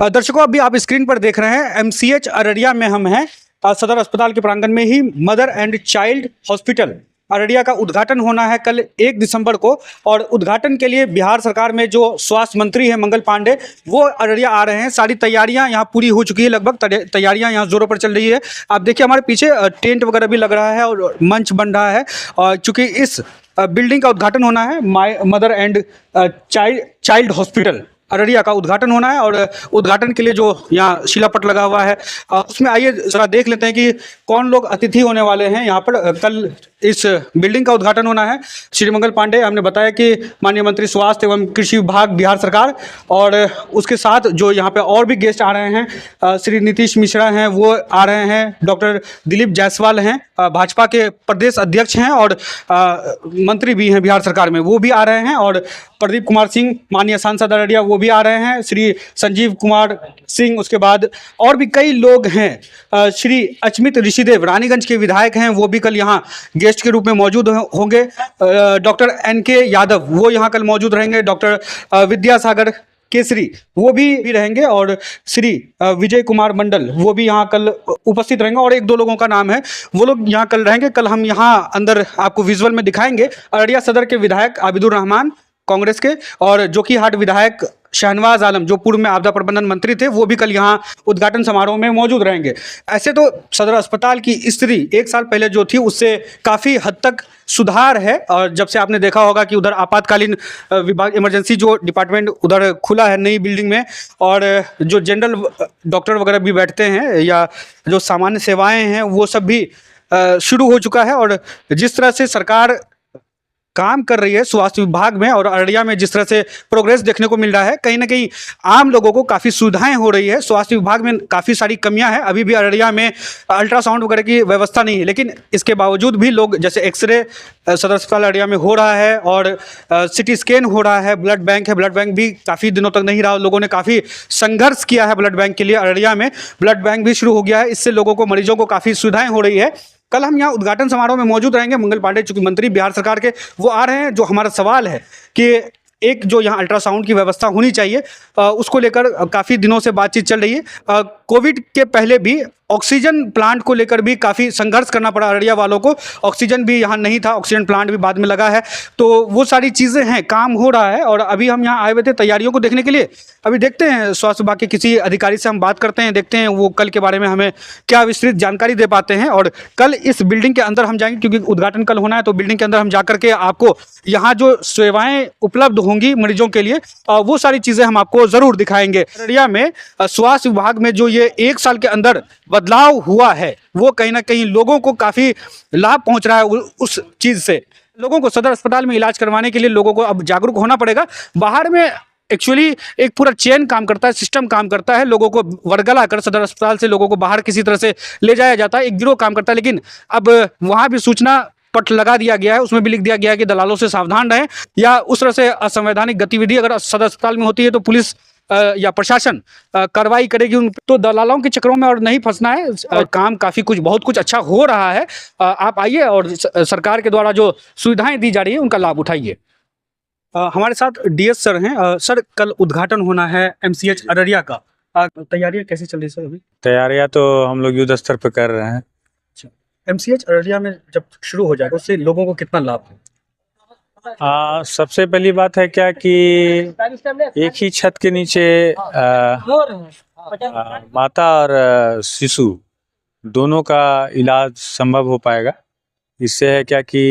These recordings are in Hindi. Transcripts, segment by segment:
दर्शकों, अभी आप स्क्रीन पर देख रहे हैं एमसीएच अररिया में हम हैं। सदर अस्पताल के प्रांगण में ही mother and child hospital Araria का उद्घाटन होना है कल 1 दिसंबर को। और उद्घाटन के लिए बिहार सरकार में जो स्वास्थ्य मंत्री हैं मंगल पांडे, वो अररिया आ रहे हैं। सारी तैयारियां यहां पूरी हो चुकी है, लगभग तैयारियां यहां जोरों पर चल रही है। आप देखिए हमारे पीछे टेंट वगैरह भी लग रहा है और मंच बन रहा है। और चूंकि इस बिल्डिंग का उद्घाटन होना है, mother and child hospital Araria का उद्घाटन होना है। और उद्घाटन के लिए जो यहाँ शिलापट लगा हुआ है उसमें आइए जरा देख लेते हैं कि कौन लोग अतिथि होने वाले हैं यहाँ पर। कल इस बिल्डिंग का उद्घाटन होना है। श्री मंगल पांडे हमने बताया कि माननीय मंत्री स्वास्थ्य एवं कृषि विभाग बिहार सरकार, और उसके साथ जो यहाँ पे और भी गेस्ट आ रहे हैं, श्री नीतीश मिश्रा हैं वो आ रहे हैं, डॉक्टर दिलीप जायसवाल हैं भाजपा के प्रदेश अध्यक्ष हैं और मंत्री भी हैं बिहार सरकार में, वो भी आ रहे हैं। और प्रदीप कुमार सिंह माननीय सांसद अररिया वो भी आ रहे हैं, श्री संजीव कुमार सिंह, उसके बाद और भी कई लोग हैं। श्री अचमित ऋषिदेव रानीगंज के विधायक हैं, वो भी कल यहाँ गेस्ट के रूप में मौजूद होंगे। डॉक्टर NK यादव वो यहाँ कल मौजूद रहेंगे। डॉक्टर विद्यासागर केसरी वो भी रहेंगे और श्री विजय कुमार मंडल वो भी यहाँ कल उपस्थित रहेंगे। और एक दो लोगों का नाम है, वो लोग यहाँ कल रहेंगे। कल हम यहाँ अंदर आपको विजुअल में दिखाएंगे। अररिया सदर के विधायक आबिदुर रहमान कांग्रेस के, और जोकीहाट विधायक शहनवाज आलम जो पूर्व में आपदा प्रबंधन मंत्री थे, वो भी कल यहाँ उद्घाटन समारोह में मौजूद रहेंगे। ऐसे तो सदर अस्पताल की स्थिति 1 साल पहले जो थी उससे काफ़ी हद तक सुधार है। और जब से आपने देखा होगा कि उधर आपातकालीन विभाग इमरजेंसी जो डिपार्टमेंट उधर खुला है नई बिल्डिंग में, और जो जनरल डॉक्टर वगैरह भी बैठते हैं या जो सामान्य सेवाएँ हैं वो सब भी शुरू हो चुका है। और जिस तरह से सरकार काम कर रही है स्वास्थ्य विभाग में और अररिया में जिस तरह से प्रोग्रेस देखने को मिल रहा है, कहीं ना कहीं आम लोगों को काफ़ी सुविधाएं हो रही है। स्वास्थ्य विभाग में काफ़ी सारी कमियां हैं, अभी भी अररिया में अल्ट्रासाउंड वगैरह की व्यवस्था नहीं है, लेकिन इसके बावजूद भी लोग जैसे एक्सरे सदर अस्पताल अररिया में हो रहा है और CT स्कैन हो रहा है। ब्लड बैंक है, ब्लड बैंक भी काफ़ी दिनों तक नहीं रहा, लोगों ने काफ़ी संघर्ष किया है ब्लड बैंक के लिए। अररिया में ब्लड बैंक भी शुरू हो गया है, इससे लोगों को मरीजों को काफ़ी सुविधाएं हो रही है। कल हम यहाँ उद्घाटन समारोह में मौजूद रहेंगे। मंगल पांडे चूंकि मंत्री बिहार सरकार के वो आ रहे हैं। जो हमारा सवाल है कि एक जो यहाँ अल्ट्रासाउंड की व्यवस्था होनी चाहिए, उसको लेकर काफ़ी दिनों से बातचीत चल रही है। कोविड के पहले भी ऑक्सीजन प्लांट को लेकर भी काफ़ी संघर्ष करना पड़ा अररिया वालों को। ऑक्सीजन भी यहाँ नहीं था, ऑक्सीजन प्लांट भी बाद में लगा है। तो वो सारी चीज़ें हैं, काम हो रहा है। और अभी हम यहाँ आए हुए थे तैयारियों को देखने के लिए। अभी देखते हैं स्वास्थ्य विभाग के किसी अधिकारी से हम बात करते हैं, देखते हैं वो कल के बारे में हमें क्या विस्तृत जानकारी दे पाते हैं। और कल इस बिल्डिंग के अंदर हम जाएंगे, क्योंकि उद्घाटन कल होना है, तो बिल्डिंग के अंदर हम जा करके आपको यहाँ जो सेवाएँ उपलब्ध होंगी मरीजों के लिए वो सारी चीज़ें हम आपको ज़रूर दिखाएंगे। अररिया में स्वास्थ्य विभाग में जो ये 1 साल के अंदर बदलाव हुआ है, वो कहीं ना कहीं लोगों को काफ़ी लाभ पहुंच रहा है। उस चीज़ से लोगों को सदर अस्पताल में इलाज करवाने के लिए लोगों को अब जागरूक होना पड़ेगा। बाहर में एक्चुअली एक पूरा चेन काम करता है, सिस्टम काम करता है, लोगों को वर्गला कर सदर अस्पताल से लोगों को बाहर किसी तरह से ले जाया जाता है, एक गिरोह काम करता है। लेकिन अब वहाँ भी सूचना पट लगा दिया गया है, उसमें भी लिख दिया गया है कि दलालों से सावधान रहें, या उस तरह से असंवैधानिक गतिविधि अगर सदर अस्पताल में होती है तो पुलिस या प्रशासन कार्रवाई करेगी उन। तो दलालों के चक्रों में और नहीं फंसना है। और काम काफ़ी कुछ बहुत कुछ अच्छा हो रहा है। आप आइए और सरकार के द्वारा जो सुविधाएं दी जा रही है उनका लाभ उठाइए। हमारे साथ DS सर हैं। सर, कल उद्घाटन होना है MCH अररिया का, तैयारियां कैसी चल रही है सर? अभी तैयारियां तो हम लोग युद्ध स्तर पर कर रहे हैं। MCH अररिया में जब शुरू हो जाएगा उससे लोगों को कितना लाभ है? सबसे पहली बात है क्या कि एक ही छत के नीचे माता और शिशु दोनों का इलाज संभव हो पाएगा। इससे है क्या कि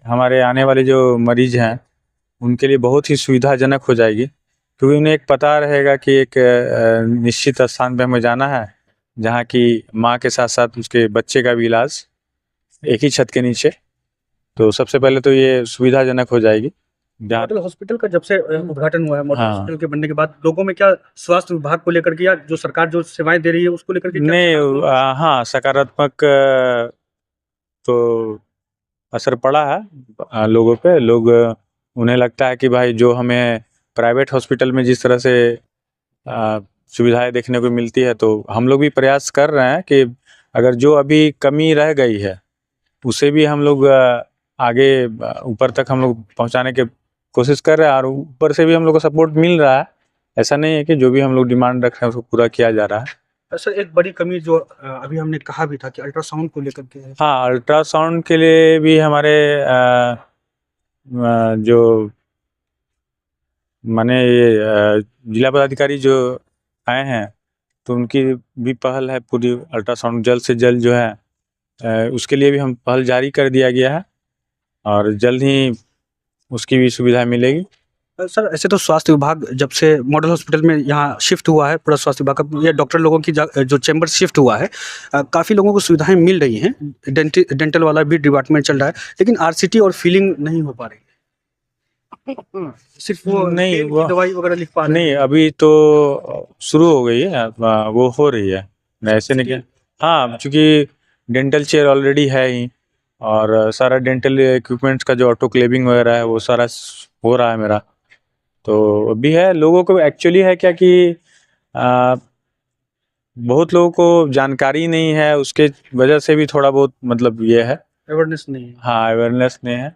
हमारे आने वाले जो मरीज हैं उनके लिए बहुत ही सुविधाजनक हो जाएगी, क्योंकि उन्हें एक पता रहेगा कि एक निश्चित स्थान पे हमें जाना है जहाँ की माँ के साथ साथ उसके बच्चे का भी इलाज एक ही छत के नीचे। तो सबसे पहले तो ये सुविधाजनक हो जाएगी। मॉडल हॉस्पिटल का जब से उद्घाटन हुआ है, मॉडल हॉस्पिटल के बनने के बाद लोगों में क्या स्वास्थ्य विभाग को लेकर के या जो सरकार जो सेवाएं दे रही है उसको लेकर के नहीं, हाँ, सकारात्मक तो असर पड़ा है लोगों पे। लोग उन्हें लगता है कि भाई जो हमें प्राइवेट हॉस्पिटल में जिस तरह से सुविधाएं देखने को मिलती है, तो हम लोग भी प्रयास कर रहे हैं कि अगर जो अभी कमी रह गई है उसे भी हम लोग आगे ऊपर तक हम लोग पहुंचाने के कोशिश कर रहे हैं। और ऊपर से भी हम लोग को सपोर्ट मिल रहा है ऐसा नहीं है कि जो भी हम लोग डिमांड रख रहे हैं उसको पूरा किया जा रहा है। सर एक बड़ी कमी जो अभी हमने कहा भी था कि अल्ट्रासाउंड को लेकर के है। हाँ, अल्ट्रासाउंड के लिए भी हमारे जो माने ये जिला पदाधिकारी जो आए हैं तो उनकी भी पहल है, पूरी अल्ट्रासाउंड जल्द से जल्द जो है उसके लिए भी हम पहल जारी कर दिया गया है और जल्द ही उसकी भी सुविधा मिलेगी। सर ऐसे तो स्वास्थ्य विभाग जब से मॉडल हॉस्पिटल में यहाँ शिफ्ट हुआ है, पूरा स्वास्थ्य विभाग का ये डॉक्टर लोगों की जो चैम्बर शिफ्ट हुआ है, काफ़ी लोगों को सुविधाएं मिल रही हैं। डेंटल वाला भी डिपार्टमेंट चल रहा है, लेकिन आरसीटी और फीलिंग नहीं हो पा रही है। सिर्फ वो नहीं, पेन की वो दवाई वगैरह लिख पा रहे नहीं, हैं। अभी तो शुरू हो गई है, वो हो रही है, ऐसे नहीं कि हाँ, चूँकि डेंटल चेयर ऑलरेडी है ही और सारा डेंटल इक्विपमेंट्स का जो ऑटोक्लेविंग वगैरह है वो सारा हो रहा है मेरा। तो अभी है, लोगों को एक्चुअली है क्या कि आ, बहुत लोगों को जानकारी नहीं है, उसके वजह से भी थोड़ा बहुत मतलब ये है, अवेयरनेस नहीं है। हाँ, अवेयरनेस नहीं है,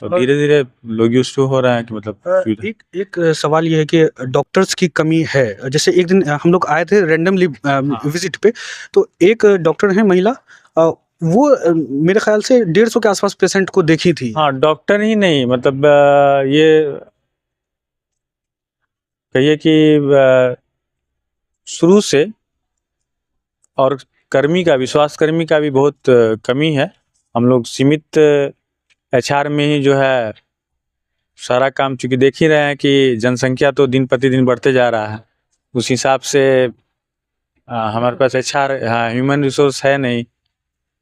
तो और- धीरे धीरे लोग यूज टू हो रहे हैं कि मतलब सुविधा। एक सवाल ये है कि डॉक्टर्स की कमी है। जैसे एक दिन हम लोग आए थे रैंडमली विजिट पे, तो एक डॉक्टर है महिला, वो मेरे ख्याल से 150 के आसपास पेशेंट को देखी थी। हाँ, डॉक्टर ही नहीं, मतलब ये कहिए कि शुरू से और कर्मी का भी, स्वास्थ्य कर्मी का भी बहुत कमी है। हम लोग सीमित एचआर में ही जो है सारा काम, चूँकि देख ही रहे हैं कि जनसंख्या तो दिन प्रतिदिन बढ़ते जा रहा है, उस हिसाब से हमारे पास एचआर, हाँ, ह्यूमन रिसोर्स है नहीं,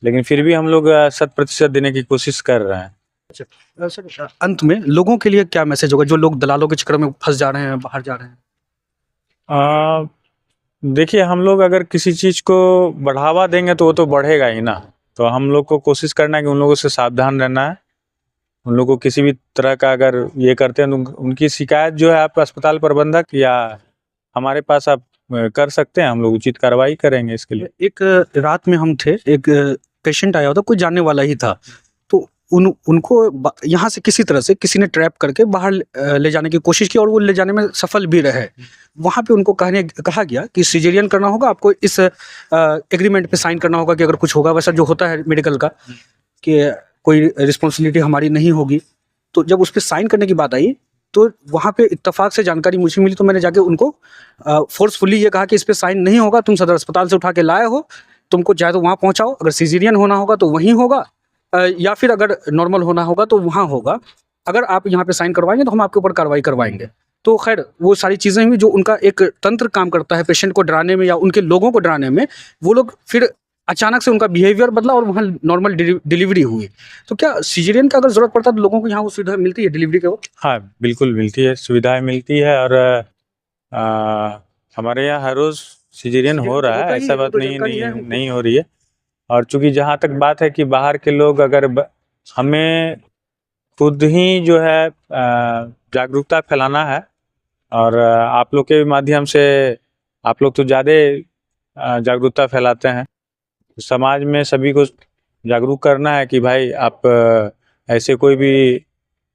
लेकिन फिर भी हम लोग 100% देने की कोशिश कर रहे हैं। सर अंत में लोगों के लिए क्या मैसेज होगा जो लोग दलालों के चक्कर में फंस जा रहे हैं, बाहर जा रहे हैं? देखिए, हम लोग अगर किसी चीज़ को बढ़ावा देंगे तो वो तो बढ़ेगा ही ना, तो हम लोग को कोशिश करना है कि उन लोगों से सावधान रहना है। उन लोगों को किसी भी तरह का अगर ये करते हैं तो उनकी शिकायत जो है आप अस्पताल प्रबंधक या हमारे पास आप कर सकते हैं, हम लोग उचित कार्रवाई करेंगे इसके लिए। एक रात में हम थे, एक पेशेंट आया होता, कोई जानने वाला ही था, तो उनको यहाँ से किसी तरह से किसी ने ट्रैप करके बाहर ले जाने की कोशिश की और वो ले जाने में सफल भी रहे। वहाँ पे उनको कहा गया कि सिजेरियन करना होगा, आपको इस एग्रीमेंट पे साइन करना होगा कि अगर कुछ होगा, वैसा जो होता है मेडिकल का, कि कोई रिस्पॉन्सिबिलिटी हमारी नहीं होगी। तो जब उस पर साइन करने की बात आई तो वहाँ पे इत्तेफाक से जानकारी मुझे मिली, तो मैंने जाके उनको फोर्सफुली ये कहा कि इस पे साइन नहीं होगा, तुम सदर अस्पताल से उठा के लाए हो, तुमको चाहे तो वहाँ पहुँचाओ, अगर सिजेरियन होना होगा तो वहीं होगा, या फिर अगर नॉर्मल होना होगा तो वहाँ होगा। अगर आप यहाँ पे साइन करवाएंगे तो हम आपके ऊपर कार्रवाई करवाएंगे। तो खैर वो सारी चीज़ें हुई, जो उनका एक तंत्र काम करता है पेशेंट को डराने में या उनके लोगों को डराने में, वो लोग फिर अचानक से उनका बिहेवियर बदला और वहाँ नॉर्मल डिलीवरी हुई। तो क्या सिजेरियन का अगर ज़रूरत पड़ता है तो लोगों को यहाँ वो सुविधा मिलती है डिलीवरी के वक्त? हाँ, बिल्कुल मिलती है, सुविधाएं मिलती है और हमारे यहाँ हर रोज़ सिजेरियन हो रहा है, ऐसा बात नहीं हो रही है। और चूँकि जहाँ तक बात है कि बाहर के लोग अगर हमें खुद ही जो है जागरूकता फैलाना है और आप लोग के माध्यम से, आप लोग तो ज़्यादा जागरूकता फैलाते हैं, समाज में सभी को जागरूक करना है कि भाई आप ऐसे कोई भी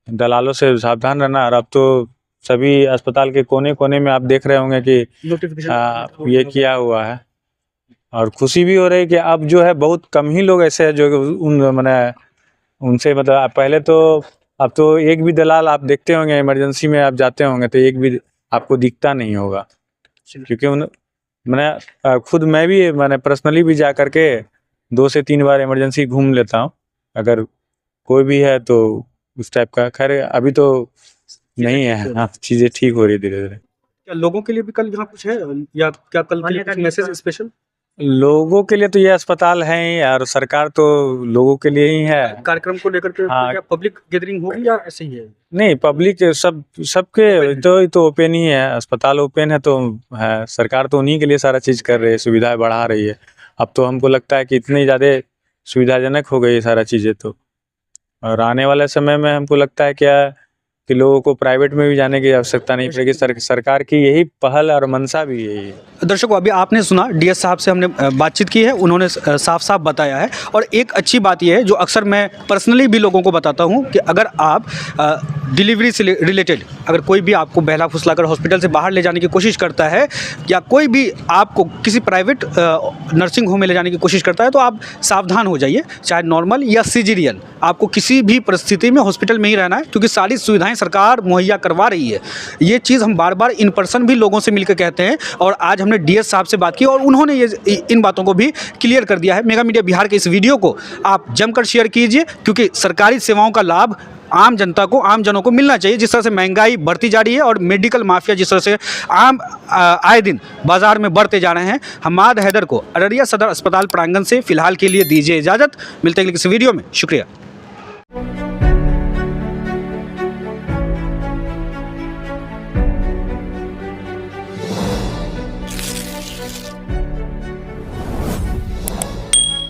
दलालों से सावधान रहना। और अब तो सभी अस्पताल के कोने कोने में आप देख रहे होंगे कि ये किया हुआ है और खुशी भी हो रही है कि अब जो है बहुत कम ही लोग ऐसे हैं जो उनसे मतलब पहले तो, अब तो एक भी दलाल आप देखते होंगे, इमरजेंसी में आप जाते होंगे तो एक भी आपको दिखता नहीं होगा, क्योंकि मैंने खुद मैं भी मैंने पर्सनली भी जा करके 2 से 3 बार इमरजेंसी घूम लेता हूँ अगर कोई भी है तो उस टाइप का। खैर अभी तो नहीं है, हाँ, चीज़ें ठीक हो रही है धीरे धीरे। क्या लोगों के लिए भी कल यहाँ कुछ है, या क्या कल के लिए कुछ मैसेज स्पेशल? लोगों के लिए तो ये अस्पताल है ही और सरकार तो लोगों के लिए ही है। कार्यक्रम को लेकर के हाँ। क्या पब्लिक गैदरिंग होगी या ऐसे ही है? नहीं, पब्लिक सबके तो ओपन ही है, अस्पताल ओपन है, तो है, सरकार तो उन्हीं के लिए सारा चीज़ कर रही है, सुविधाएं बढ़ा रही है। अब तो हमको लगता है कि इतनी ज़्यादा सुविधाजनक हो गई है सारा चीज़ें तो, और आने वाले समय में हमको लगता है क्या कि लोगों को प्राइवेट में भी जाने की आवश्यकता नहीं पड़ेगी। सरकार की यही पहल और मंशा भी यही है। दर्शकों, अभी आपने सुना डीएस साहब से हमने बातचीत की है, उन्होंने साफ साफ बताया है। और एक अच्छी बात यह है जो अक्सर मैं पर्सनली भी लोगों को बताता हूं कि अगर आप डिलीवरी से रिलेटेड अगर कोई भी आपको बहला फुसलाकर हॉस्पिटल से बाहर ले जाने की कोशिश करता है या कोई भी आपको किसी प्राइवेट नर्सिंग होम में ले जाने की कोशिश करता है तो आप सावधान हो जाइए, चाहे नॉर्मल या सिजेरियन, आपको किसी भी परिस्थिति में हॉस्पिटल में ही रहना है क्योंकि सारी सुविधाएं सरकार मुहैया करवा रही है। ये चीज़ हम बार बार इन पर्सन भी लोगों से मिलकर कहते हैं और आज हमने डीएस साहब से बात की और उन्होंने ये इन बातों को भी क्लियर कर दिया है। मेगा मीडिया बिहार के इस वीडियो को आप जमकर शेयर कीजिए क्योंकि सरकारी सेवाओं का लाभ आम जनता को, आम जनों को मिलना चाहिए। जिस तरह से महंगाई बढ़ती जा रही है और मेडिकल माफिया जिस तरह से आए दिन बाजार में बढ़ते जा रहे हैं। हमाद हैदर को अररिया सदर अस्पताल प्रांगण से फिलहाल के लिए दीजिए इजाज़त। मिलते हैं किसी वीडियो में। शुक्रिया।